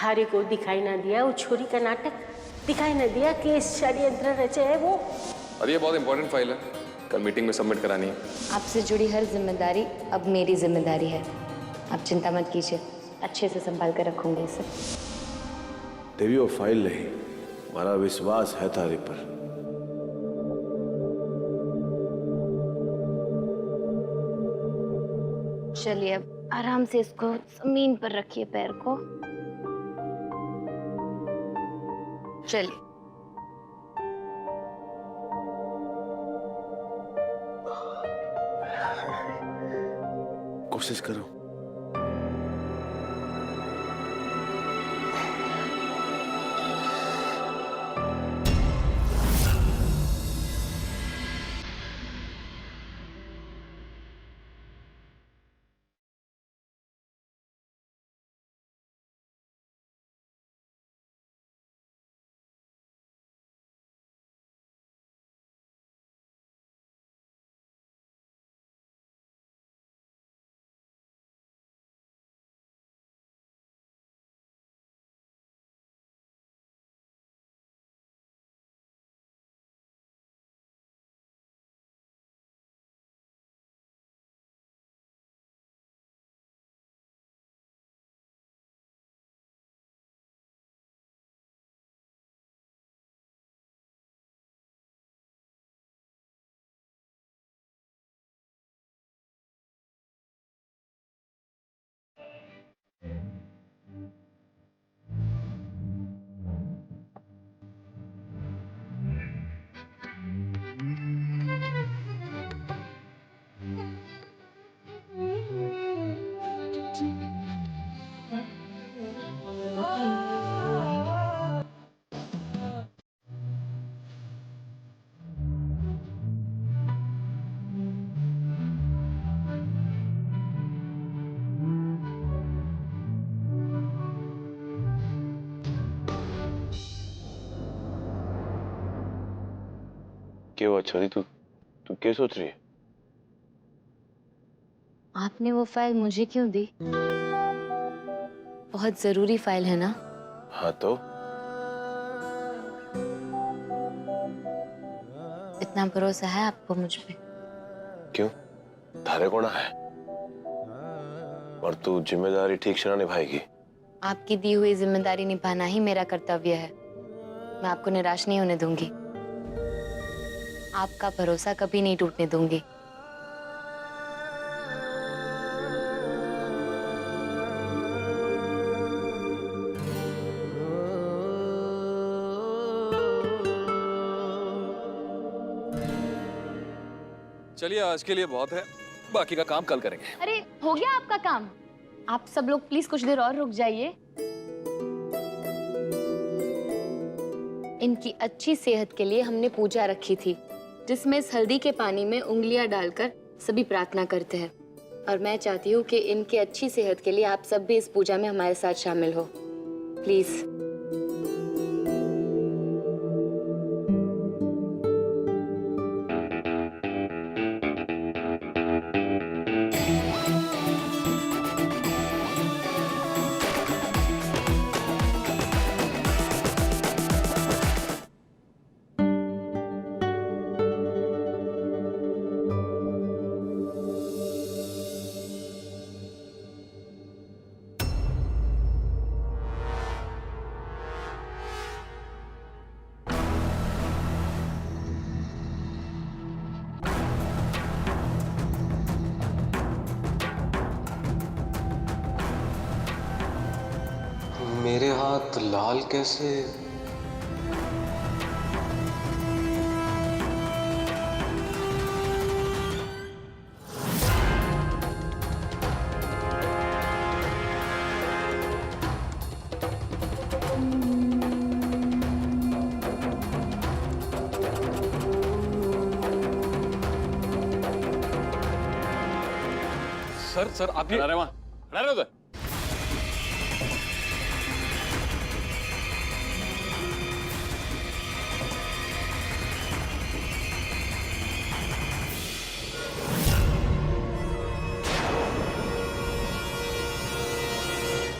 थारे को दिखाई ना दिया वो छोरी का नाटक, दिखाई ना दिया केस षड्यंत्र रचे है वो। और ये बहुत इंपॉर्टेंट फाइल है, कल मीटिंग में सबमिट करानी है। आपसे जुड़ी हर जिम्मेदारी अब मेरी जिम्मेदारी है। आप चिंता मत कीजिए, अच्छे से संभाल कर रखूंगी इसे। देवी वो फाइल नहीं, हमारा विश्वास है तारे पर। चलिए अब आराम से इसको जमीन पर रखिए, पैर को। चलिए। कोशिश करो। क्या हुआ छोरी, तू तू क्या सोच रही है? आपने वो फाइल मुझे क्यों दी? बहुत जरूरी फाइल है ना? हाँ तो इतना भरोसा है आपको मुझ पे? क्यों, थारे को ना है? और तू जिम्मेदारी ठीक से ना निभाएगी? आपकी दी हुई जिम्मेदारी निभाना ही मेरा कर्तव्य है। मैं आपको निराश नहीं होने दूंगी। आपका भरोसा कभी नहीं टूटने दूंगी। चलिए आज के लिए बहुत है, बाकी का काम कल करेंगे। अरे हो गया आपका काम? आप सब लोग प्लीज कुछ देर और रुक जाइए। इनकी अच्छी सेहत के लिए हमने पूजा रखी थी, जिसमें इस हल्दी के पानी में उंगलियां डालकर सभी प्रार्थना करते हैं। और मैं चाहती हूँ कि इनके अच्छी सेहत के लिए आप सब भी इस पूजा में हमारे साथ शामिल हो, प्लीज। मेरे हाथ लाल कैसे? सर आप ये खड़ा रहे वहां, खड़ा रहे उधर।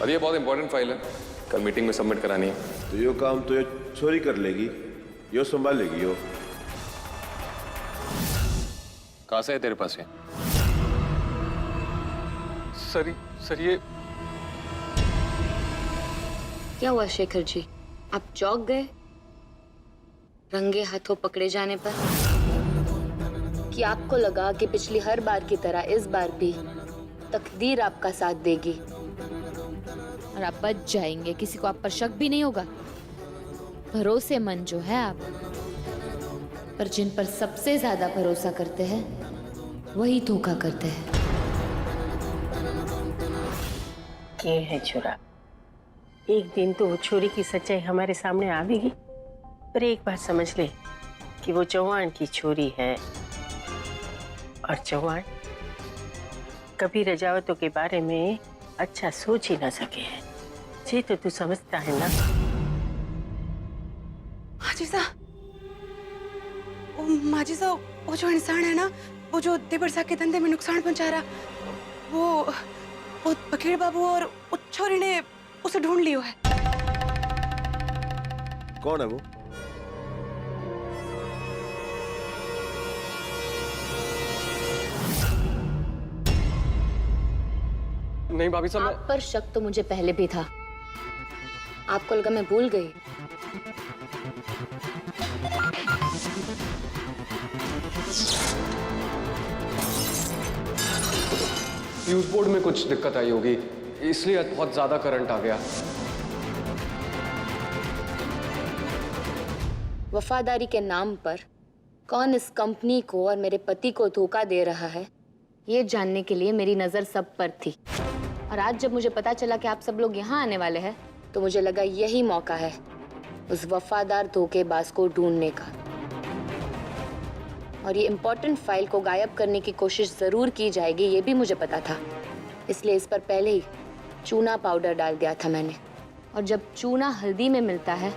और ये बहुत इंपॉर्टेंट फाइल है, कल मीटिंग में सबमिट करानी है। तो यो काम तो ये छोरी कर लेगी, यो संभाल लेगी यो। कहाँ से है तेरे पास ये? सर ये क्या हुआ शेखर जी, आप चौंक गए रंगे हाथों पकड़े जाने पर? कि आपको लगा कि पिछली हर बार की तरह इस बार भी तकदीर आपका साथ देगी और आप बच जाएंगे, किसी को आप पर शक भी नहीं होगा। भरोसेमंद जो है आप, पर जिन पर सबसे ज्यादा भरोसा करते हैं वही धोखा करते हैं। ये है छुरा, एक दिन तो वो छोरी की सच्चाई हमारे सामने आवेगी, पर एक बात समझ ले कि वो चौहान की छोरी है और चौहान कभी रजावतों के बारे में अच्छा सोच ही ना सके हैं। जी तो तू समझता है ना? माजिसा, माजिसा, वो जो इंसान है ना, वो जो देवर के धंधे में नुकसान पहुंचा रहा, वो बकीर बाबू और उस छोरी ने उसे ढूंढ लियो है। कौन है वो? नहीं भाभी साहब, आप पर शक तो मुझे पहले भी था, आपको लगा मैं भूल गई। फ्यूज बोर्ड में कुछ दिक्कत आई होगी, इसलिए बहुत ज्यादा करंट आ गया। वफादारी के नाम पर कौन इस कंपनी को और मेरे पति को धोखा दे रहा है, ये जानने के लिए मेरी नजर सब पर थी। और आज जब मुझे पता चला कि आप सब लोग यहाँ आने वाले हैं, तो मुझे लगा यही मौका है उस वफादार धोखेबाज को ढूंढने का। और ये इम्पोर्टेंट फाइल को गायब करने की कोशिश जरूर की जाएगी, ये भी मुझे पता था। इसलिए इस पर पहले ही चूना पाउडर डाल दिया था मैंने। और जब चूना हल्दी में मिलता है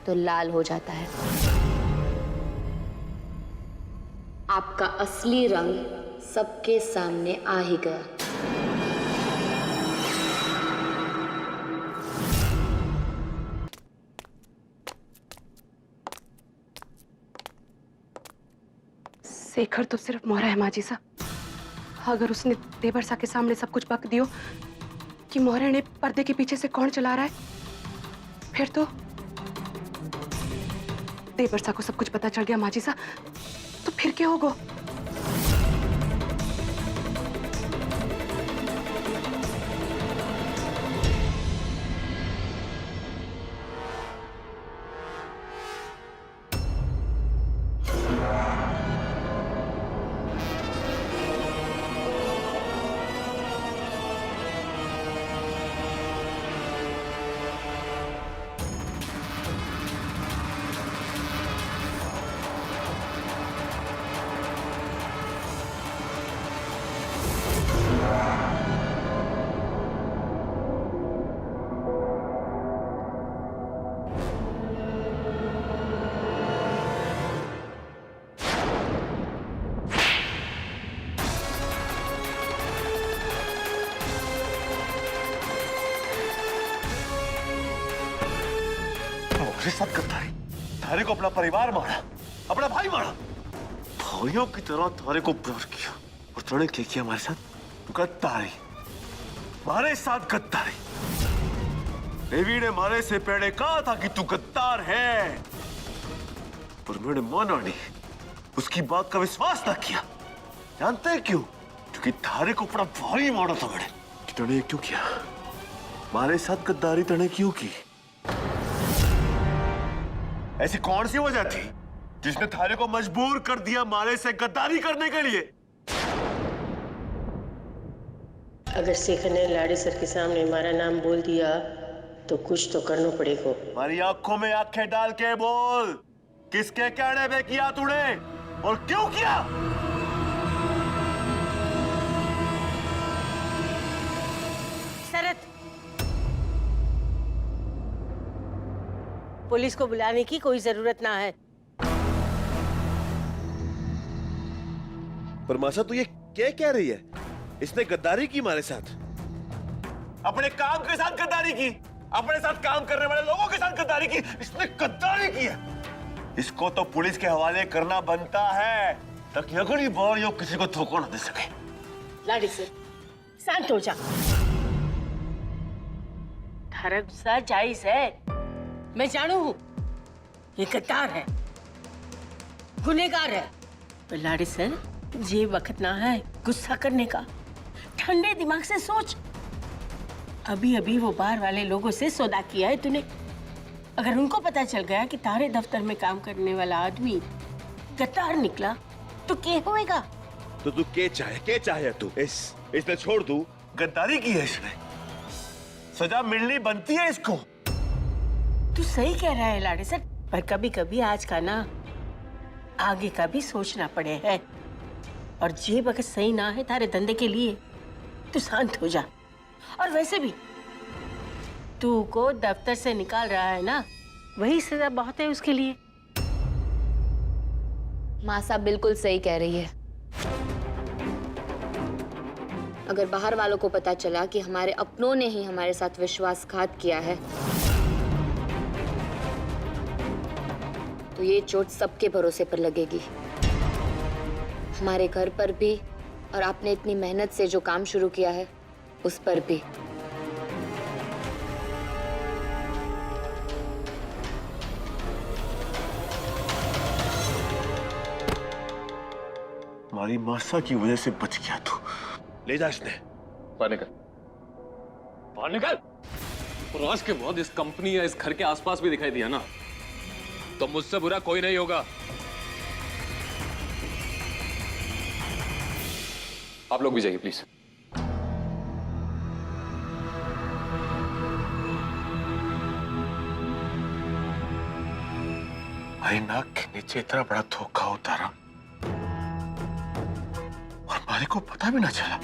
तो लाल हो जाता है। आपका असली रंग सबके सामने आ ही गया। शेखर तो सिर्फ मोहरा है माजिसा। अगर उसने देवर के सामने सब कुछ बक दियो कि मोहरा ने पर्दे के पीछे से कौन चला रहा है, फिर तो देवर को सब कुछ पता चल गया माजिसा, तो फिर क्या होगा? मेरे साथ गद्दारी, थारे को अपना परिवार मारा, अपना भाई मारा, भाइयों की तरह थारे को प्यार किया और तूने क्या किया हमारे साथ? गद्दारी, हमारे साथ गद्दारी। देवी ने मारे से पहले कहा था कि तू गद्दार है, पर मैंने माना नहीं, उसकी बात का विश्वास ना किया। जानते हैं क्यों? क्योंकि थारे को अपना भाई मारा था मैंने। तूने क्यों किया? हमारे साथ गद्दारी तूने क्यों की? ऐसी कौन सी वजह थी जिसने थारे को मजबूर कर दिया मारे से गद्दारी करने के लिए? अगर शेखर ने लाड़े सर के सामने हमारा नाम बोल दिया तो कुछ तो करना पड़ेगा। हमारी आंखों में आंखें डाल के बोल, किसके कहने पे किया तूने और क्यों किया? शरत, पुलिस को बुलाने की कोई जरूरत ना है। पर मासा तू ये क्या कह रही है? इसने गद्दारी की हमारे साथ, अपने काम के साथ गद्दारी की। अपने साथ काम करने वाले लोगों के साथ गद्दारी की। इसने गद्दारी की है। इसको तो पुलिस के हवाले करना बनता है ताकि अगली बार ये किसी को धोखा न दे सके। लाड़ी से शांत हो जा। थारा गुस्सा जायज है, मैं जानू हूं ये गद्दार है, गुनहगार है। पर लाड़ी सर, ये वक्त ना है गुस्सा करने का। ठंडे दिमाग से सोच। अभी अभी वो बाहर वाले लोगों से सौदा किया है तूने। अगर उनको पता चल गया कि तारे दफ्तर में काम करने वाला आदमी गद्दार निकला तो क्या होएगा? तो तू क्या चाहे तू? इसने छोड़ दू, गद्दारी की है इसने, सजा मिलनी बनती है इसको। तू सही कह रहा है लाड़े सर, पर कभी कभी आज का ना आगे का भी सोचना पड़े है। और जेब अगर सही ना है तारे धंधे के लिए तो शांत हो जा। और वैसे भी तू को दफ्तर से निकाल रहा है ना, वही सजा बहुत है उसके लिए। माँ साहब बिल्कुल सही कह रही है। अगर बाहर वालों को पता चला कि हमारे अपनों ने ही हमारे साथ विश्वासघात किया है तो ये चोट सबके भरोसे पर लगेगी, हमारे घर पर भी और आपने इतनी मेहनत से जो काम शुरू किया है उस पर भी। हमारी मासा की वजह से बच गया तू। ले जा इसने। बाहर निकल, बाहर निकल। और आज के बाद इस कंपनी या इस घर के आसपास भी दिखाई दिया ना तो मुझसे बुरा कोई नहीं होगा। आप लोग भी जाइए प्लीज। भाई नाक के नीचे इतना बड़ा धोखा उतारा और हमारे को पता भी ना चला।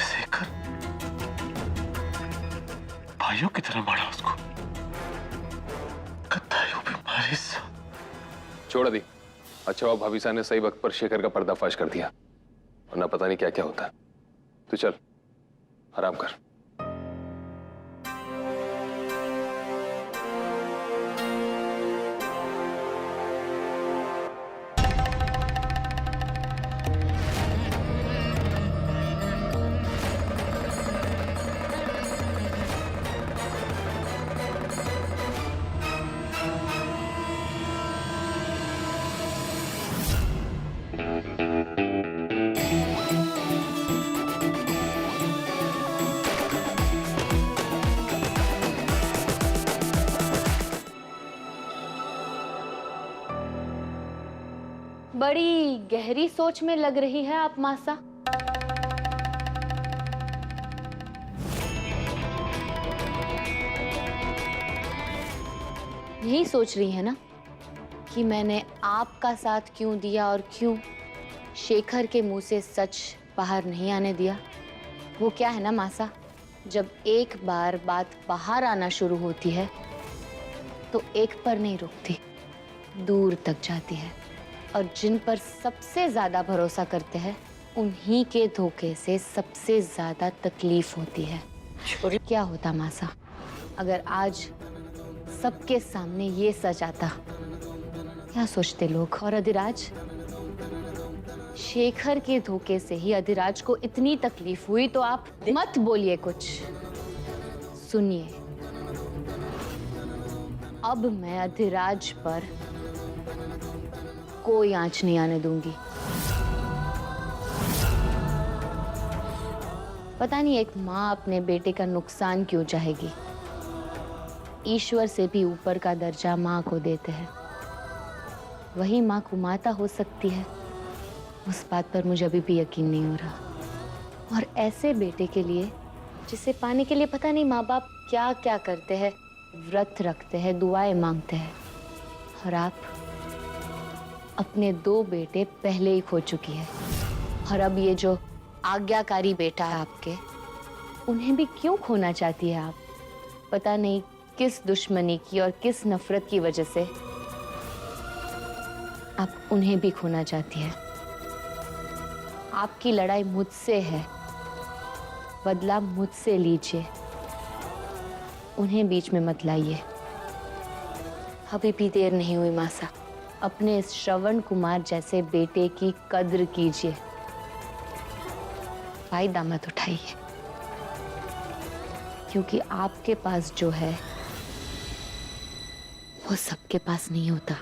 शेखर भाइयों की तरह मारा उसको, गद्दारियों पे मारे साथ। छोड़ दी। अच्छा हुआ भाभी साहब ने सही वक्त पर शेखर का पर्दाफाश कर दिया, वरना पता नहीं क्या क्या होता। तू चल आराम कर। बड़ी गहरी सोच में लग रही है आप मासा। यही सोच रही है ना कि मैंने आपका साथ क्यों दिया और क्यों शेखर के मुंह से सच बाहर नहीं आने दिया। वो क्या है ना मासा, जब एक बार बात बाहर आना शुरू होती है तो एक पर नहीं रुकती, दूर तक जाती है। और जिन पर सबसे ज्यादा भरोसा करते हैं उन्हीं के धोखे से सबसे ज्यादा तकलीफ होती है। क्या होता मासा अगर आज सबके सामने ये सच आता? क्या सोचते लोग? और अधिराज, शेखर के धोखे से ही अधिराज को इतनी तकलीफ हुई तो आप मत बोलिए कुछ, सुनिए। अब मैं अधिराज पर कोई आंच नहीं आने दूंगी। पता नहीं एक माँ अपने बेटे का नुकसान क्यों चाहेगी। ईश्वर से भी ऊपर का दर्जा माँ को देते हैं, वही माँ कुमाता हो सकती है। उस बात पर मुझे अभी भी यकीन नहीं हो रहा। और ऐसे बेटे के लिए जिसे पाने के लिए पता नहीं माँ बाप क्या क्या करते हैं, व्रत रखते हैं, दुआएं मांगते हैं। और आप अपने 2 बेटे पहले ही खो चुकी है और अब ये जो आज्ञाकारी बेटा है आपके, उन्हें भी क्यों खोना चाहती है आप? पता नहीं किस दुश्मनी की और किस नफरत की वजह से आप उन्हें भी खोना चाहती है। आपकी लड़ाई मुझसे है बदला मुझसे लीजिए, उन्हें बीच में मत लाइए। अभी भी देर नहीं हुई मासा, अपने इस श्रवण कुमार जैसे बेटे की कद्र कीजिए, फायदा मत उठाइए, क्योंकि आपके पास जो है वो सबके पास नहीं होता।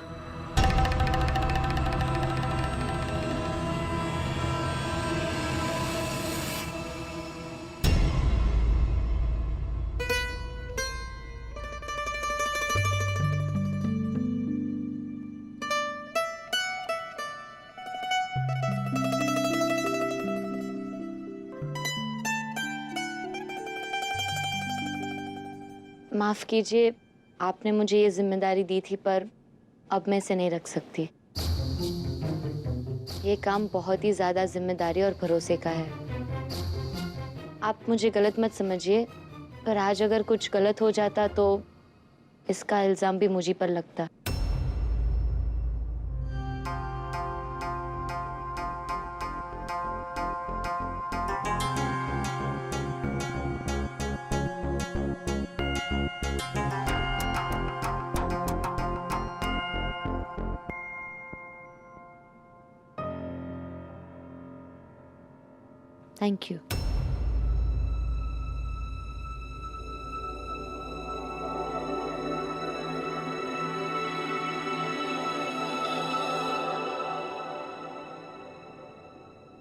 माफ कीजिए, आपने मुझे ये जिम्मेदारी दी थी, पर अब मैं इसे नहीं रख सकती। ये काम बहुत ही ज्यादा जिम्मेदारी और भरोसे का है। आप मुझे गलत मत समझिए, पर आज अगर कुछ गलत हो जाता तो इसका इल्जाम भी मुझी पर लगता। Thank you.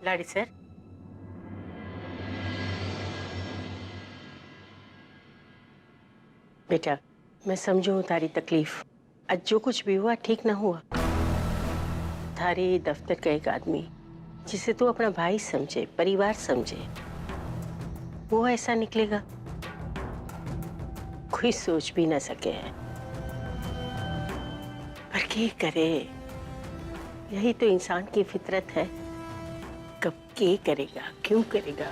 लाड़ी सर, बेटा मैं समझू तारी तकलीफ। आज जो कुछ भी हुआ ठीक ना हुआ। थारे दफ्तर का एक आदमी जिसे तू अपना भाई समझे, परिवार समझे, वो ऐसा निकलेगा, कोई सोच भी ना सके। पर क्या करे, यही तो इंसान की फितरत है। कब क्या करेगा, क्यों करेगा,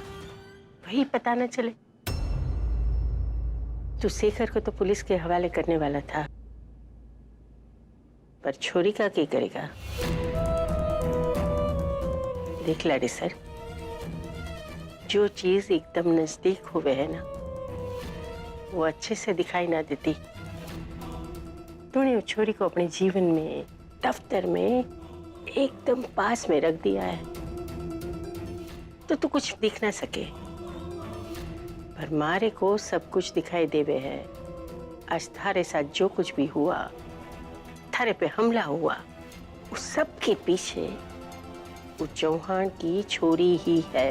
वही पता न चले। तू शेखर को तो पुलिस के हवाले करने वाला था, पर छोरी का क्या करेगा? देख लाड़ी सर, जो चीज एकदम नजदीक हुए है ना, वो अच्छे से दिखाई ना देती। तूने उस छोरी को अपने जीवन में, दफ्तर में एकदम पास में रख दिया है, तो तू कुछ दिख ना सके। पर मारे को सब कुछ दिखाई देवे है। आज थारे साथ जो कुछ भी हुआ, थारे पे हमला हुआ, उस सब के पीछे वो चौहान की छोरी ही है।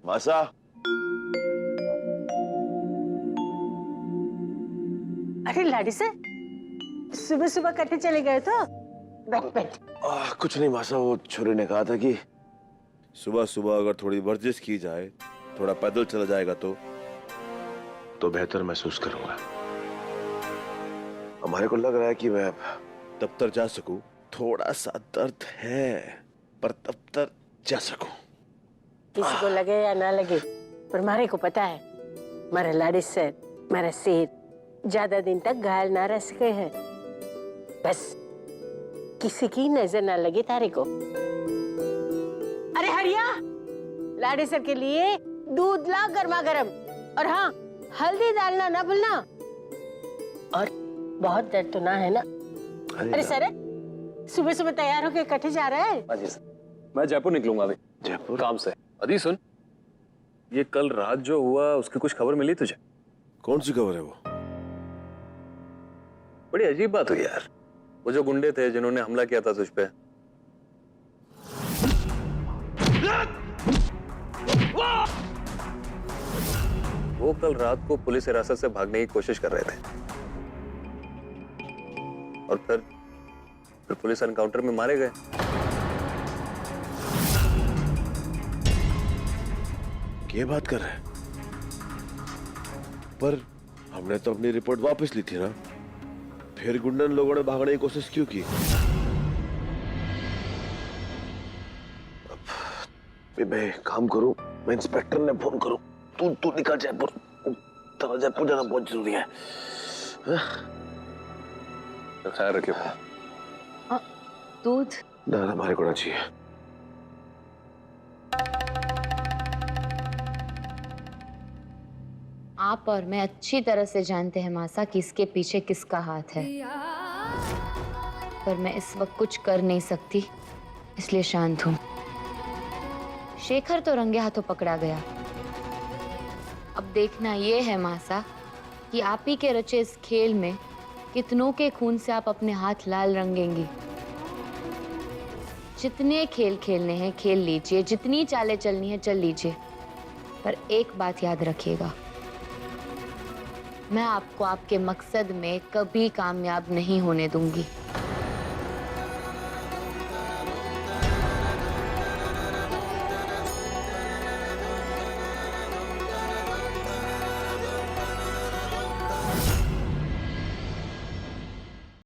मासा, अरे लाडी से सुबह सुबह कटे चले गए तो? बैठ बैठ। कुछ नहीं मासा, वो छोरी ने कहा था कि सुबह सुबह अगर थोड़ी वर्जिश की जाए, थोड़ा पैदल चला जाएगा तो बेहतर महसूस करूंगा। हमारे को लग रहा है कि मैं दफ्तर जा सकूं। थोड़ा सा दर्द है, पर दफ्तर जा सकूं। किसी को लगे या ना लगे, पर मारे को पता है, मारा लाड़ी से मारा शेर ज्यादा दिन तक घायल ना रह सके हैं। बस किसी की नजर ना लगे तारे को। अरे हरिया, लाड़ी सर के लिए दूध ला गर्मा गर्म, और हाँ हल्दी डालना ना भूलना। और बहुत दर्द तो ना है ना? अरे सर, सुबह सुबह तैयार होके कटे जा रहा है? हाँ जी सर, मैं जयपुर निकलूंगा अभी। जयपुर काम से। अदी सुन, ये कल रात जो हुआ उसकी कुछ खबर मिली तुझे? कौन सी खबर है वो? बड़ी अजीब बात हुई यार। वो जो गुंडे थे जिन्होंने हमला किया था तुझ पे, वो कल रात को पुलिस हिरासत से भागने की कोशिश कर रहे थे, और फिर पुलिस एनकाउंटर में मारे गए। क्या बात कर रहे हैं? पर हमने तो अपनी रिपोर्ट वापस ली थी ना, फिर गुंडन लोगों ने भागने की कोशिश क्यों की? अब मैं काम करूं, मैं इंस्पेक्टर ने फोन करूं, तू निकल जयपुर। जयपुर जाना बहुत जरूरी है। ख्याल रखिए। दूध ना हमारे को ना चाहिए। आप और मैं अच्छी तरह से जानते हैं मासा कि इसके पीछे किसका हाथ है, पर मैं इस वक्त कुछ कर नहीं सकती, इसलिए शांत हूं। शेखर तो रंगे हाथों पकड़ा गया। अब देखना यह है मासा कि आप ही के रचे इस खेल में कितनों के खून से आप अपने हाथ लाल रंगेंगी। जितने खेल खेलने हैं खेल लीजिए, जितनी चालें चलनी है चल लीजिए, पर एक बात याद रखिएगा, मैं आपको आपके मकसद में कभी कामयाब नहीं होने दूंगी।